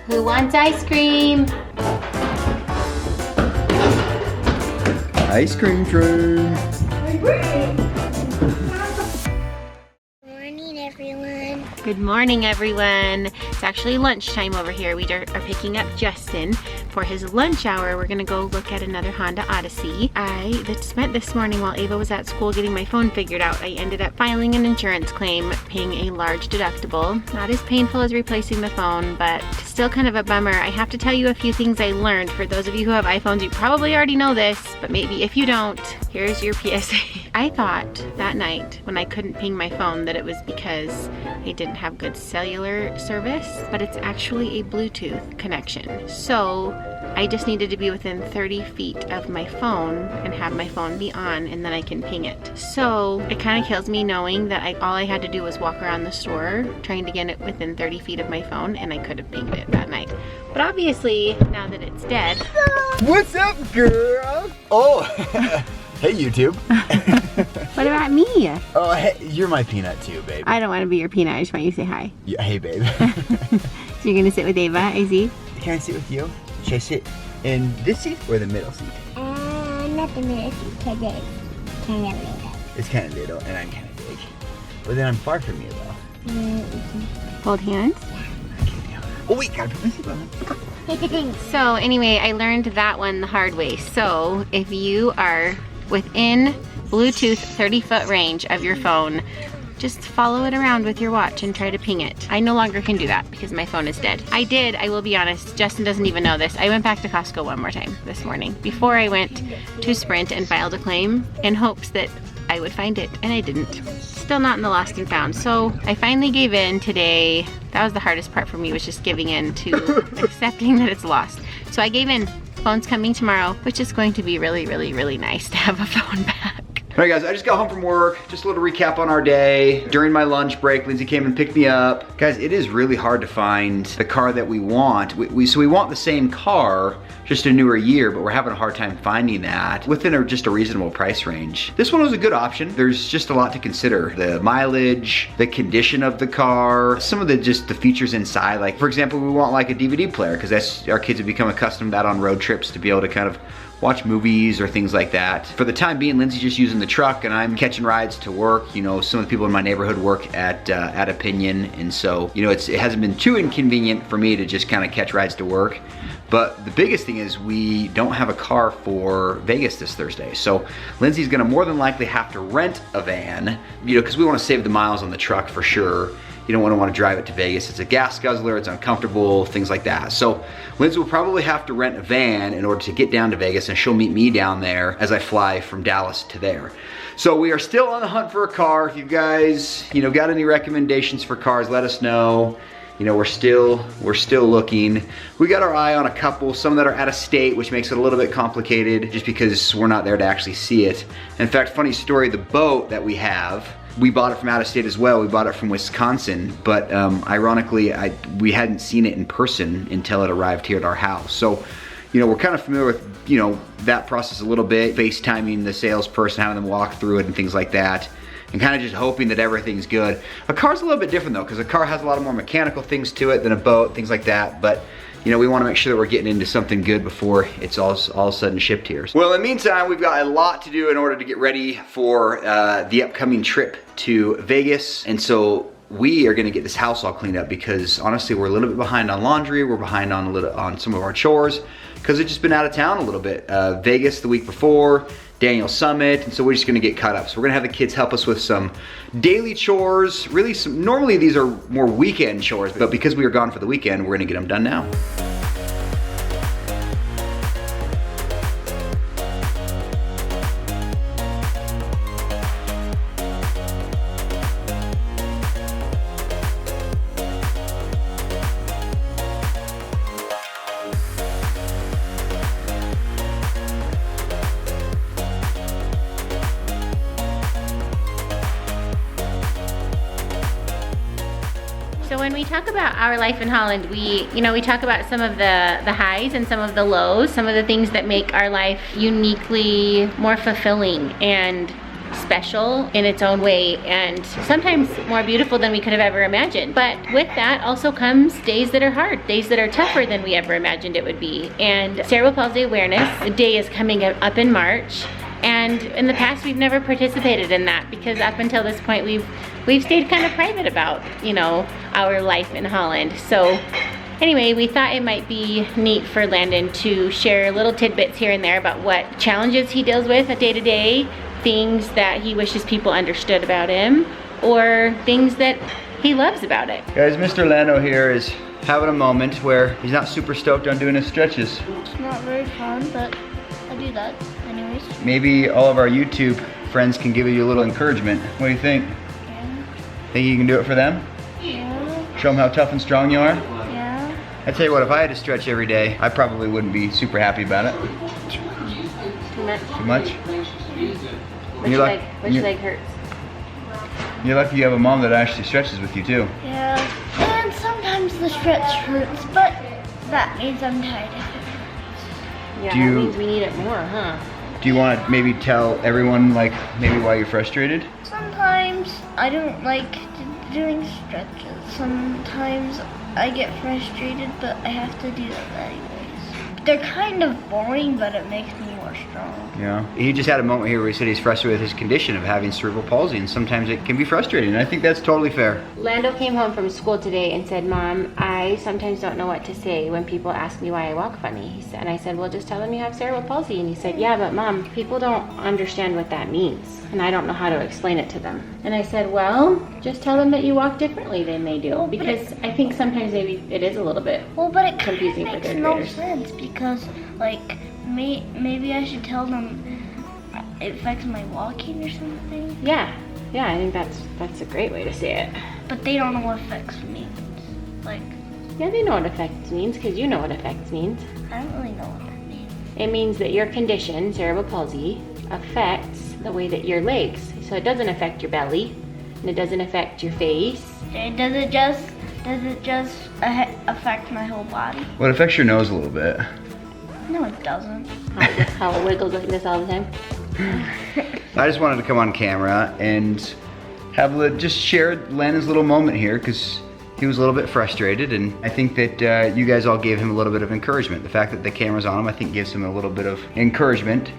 Who wants ice cream? Ice cream train. Morning, everyone. Good morning, everyone. It's actually lunchtime over here. We are picking up Justin for his lunch hour. We're gonna go look at another Honda Odyssey. I spent this morning while Ava was at school getting my phone figured out. I ended up filing an insurance claim, paying a large deductible. Not as painful as replacing the phone, but still kind of a bummer. I have to tell you a few things I learned. For those of you who have iPhones, you probably already know this, but maybe if you don't, here's your PSA. I thought that night when I couldn't ping my phone that it was because I didn't have good cellular service, but it's actually a Bluetooth connection. So I just needed to be within 30 feet of my phone and have my phone be on, and then I can ping it. So it kind of kills me knowing that all I had to do was walk around the store trying to get it within 30 feet of my phone, and I could have pinged it that night. But obviously, now that it's dead. What's up, girl? Oh, hey, YouTube. What about me? Oh, hey, you're my peanut too, babe. I don't want to be your peanut. I just want you to say hi. Yeah, hey, babe. So you're going to sit with Ava, I see? Can I sit with you? Should I sit in this seat or the middle seat? Not the middle seat, because it's kind of little. It's kind of little, and I'm kind of big. But then I'm far from you, though. Hold hands. Oh, wait, gotta put my seatbelt on. So anyway, I learned that one the hard way. So if you are within Bluetooth 30-foot range of your phone, just follow it around with your watch and try to ping it. I no longer can do that because my phone is dead. I will be honest, Justin doesn't even know this. I went back to Costco one more time this morning before I went to Sprint and filed a claim in hopes that I would find it, and I didn't. Still not in the lost and found. So I finally gave in today. That was the hardest part for me, was just giving in to accepting that it's lost. So I gave in. Phone's coming tomorrow, which is going to be really, really, really nice to have a phone back. Alright guys, I just got home from work. Just a little recap on our day. During my lunch break, Lindsay came and picked me up. Guys, it is really hard to find the car that we want. So we want the same car, just a newer year, but we're having a hard time finding that within just a reasonable price range. This one was a good option. There's just a lot to consider. The mileage, the condition of the car, some of the features inside. Like, for example, we want like a DVD player, because our kids have become accustomed to that on road trips, to be able to kind of watch movies or things like that. For the time being, Lindsay's just using the truck and I'm catching rides to work. You know, some of the people in my neighborhood work at Opinion, and so, you know, it hasn't been too inconvenient for me to just kind of catch rides to work. But the biggest thing is we don't have a car for Vegas this Thursday. So Lindsay's gonna more than likely have to rent a van, you know, because we want to save the miles on the truck for sure. You don't want to drive it to Vegas. It's a gas guzzler, it's uncomfortable, things like that. So Lindsay will probably have to rent a van in order to get down to Vegas, and she'll meet me down there as I fly from Dallas to there. So we are still on the hunt for a car. If you guys, you know, got any recommendations for cars, let us know. You know, we're still looking. We got our eye on a couple, some that are out of state, which makes it a little bit complicated just because we're not there to actually see it. In fact, funny story, the boat that we have, we bought it from out of state as well. We bought it from Wisconsin, but ironically, we hadn't seen it in person until it arrived here at our house. So, you know, we're kind of familiar with, you know, that process a little bit, FaceTiming the salesperson, having them walk through it and things like that, and kind of just hoping that everything's good. A car's a little bit different though, because a car has a lot of more mechanical things to it than a boat, things like that, but you know, we want to make sure that we're getting into something good before it's all of a sudden shipped here. Well, in the meantime, we've got a lot to do in order to get ready for the upcoming trip to Vegas. And so we are gonna get this house all cleaned up, because honestly, we're a little bit behind on laundry. We're behind on some of our chores, because we've just been out of town a little bit. Vegas the week before, Daniel Summit, and so we're just gonna get caught up. So we're gonna have the kids help us with some daily chores. Really, normally these are more weekend chores, but because we are gone for the weekend, we're gonna get them done now. So when we talk about our life in Holland, we talk about some of the highs and some of the lows, some of the things that make our life uniquely more fulfilling. And special in its own way and sometimes more beautiful than we could have ever imagined. But with that also comes days that are hard, days that are tougher than we ever imagined it would be. And Cerebral Palsy Awareness Day is coming up in March. And in the past, we've never participated in that because up until this point, we've stayed kind of private about, you know, our life in Holland. So anyway, we thought it might be neat for Landon to share little tidbits here and there about what challenges he deals with day to day, things that he wishes people understood about him, or things that he loves about it. Guys, Mr. Landon here is having a moment where he's not super stoked on doing his stretches. It's not very fun, but I do that anyways. Maybe all of our YouTube friends can give you a little encouragement. What do you think? Yeah. Think you can do it for them? Yeah. Show them how tough and strong you are? Yeah. I tell you what, if I had to stretch every day, I probably wouldn't be super happy about it. Too much? Too much? Which leg hurts? You're lucky you have a mom that actually stretches with you too. Yeah. And sometimes the stretch hurts, but that means I'm tired. Yeah, Do that you- means we need it more, huh? Do you want to maybe tell everyone, like, maybe why you're frustrated? Sometimes I don't like doing stretches. Sometimes I get frustrated, but I have to do them anyways. They're kind of boring, but it makes me more strong. Yeah. He just had a moment here where he said he's frustrated with his condition of having cerebral palsy, and sometimes it can be frustrating, and I think that's totally fair. Lando came home from school today and said, Mom, I sometimes don't know what to say when people ask me why I walk funny. He said, and I said, well, just tell them you have cerebral palsy. And he said, yeah, but Mom, people don't understand what that means, and I don't know how to explain it to them. And I said, well, just tell them that you walk differently than they do, because I think sometimes maybe it is a little bit But it kind of confusing for makes third no graders. sense because, like, maybe I should tell them it affects my walking or something. Yeah, I think that's a great way to say it. But they don't know what affects means. Like, Yeah, they know what affects means because you know what affects means. I don't really know what that means. It means that your condition, cerebral palsy, affects the way that your legs. So it doesn't affect your belly, and it doesn't affect your face. Does it just affect my whole body? Well, it affects your nose a little bit. No, it doesn't. How it wiggles like this all the time. I just wanted to come on camera and just share Landon's little moment here because he was a little bit frustrated, and I think that you guys all gave him a little bit of encouragement. The fact that the camera's on him, I think, gives him a little bit of encouragement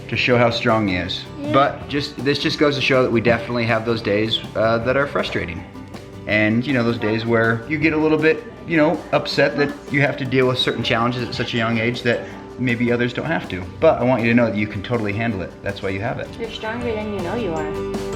to show how strong he is. Yeah. But this just goes to show that we definitely have those days that are frustrating. And, you know, those days where you get a little bit, you know, upset that you have to deal with certain challenges at such a young age that maybe others don't have to. But I want you to know that you can totally handle it. That's why you have it. You're stronger than you know you are.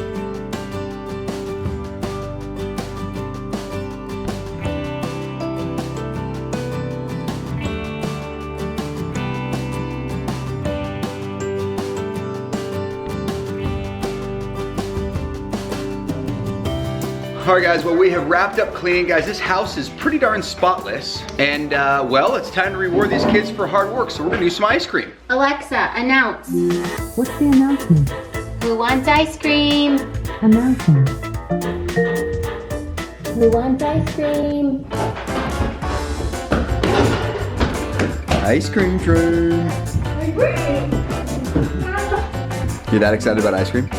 All right, guys, well, we have wrapped up cleaning. Guys, this house is pretty darn spotless. And, well, it's time to reward these kids for hard work, so we're gonna do some ice cream. Alexa, announce. What's the announcement? Who wants ice cream? Announcement. Who wants ice cream? Ice cream train. You're that excited about ice cream?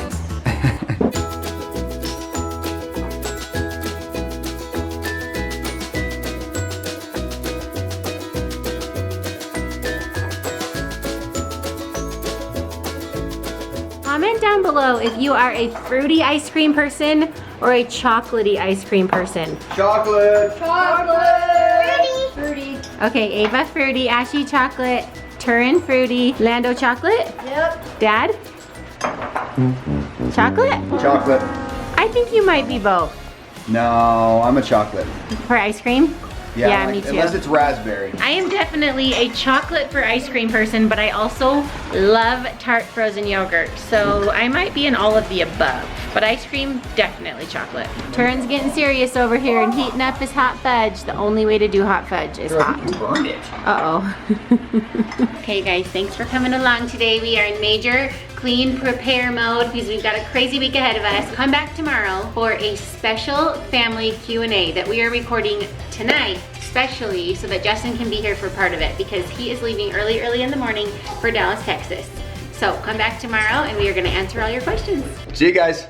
Comment down below if you are a fruity ice cream person or a chocolatey ice cream person. Chocolate. Fruity. Okay, Ava fruity, Ashley chocolate, Turin fruity, Lando chocolate? Yep. Dad? Chocolate? Chocolate. I think you might be both. No, I'm a chocolate. For ice cream? Yeah, me too. Unless it's raspberry. I am definitely a chocolate for ice cream person, but I also love tart frozen yogurt. So I might be in all of the above. But ice cream, definitely chocolate. Turin's getting serious over here and heating up his hot fudge. The only way to do hot fudge is hot. You burned it. Uh-oh. Okay guys, thanks for coming along today. We are in major clean prepare mode because we've got a crazy week ahead of us. Come back tomorrow for a special family Q&A that we are recording tonight, especially so that Justin can be here for part of it because he is leaving early in the morning for Dallas, Texas. So come back tomorrow and we are gonna answer all your questions. See you guys.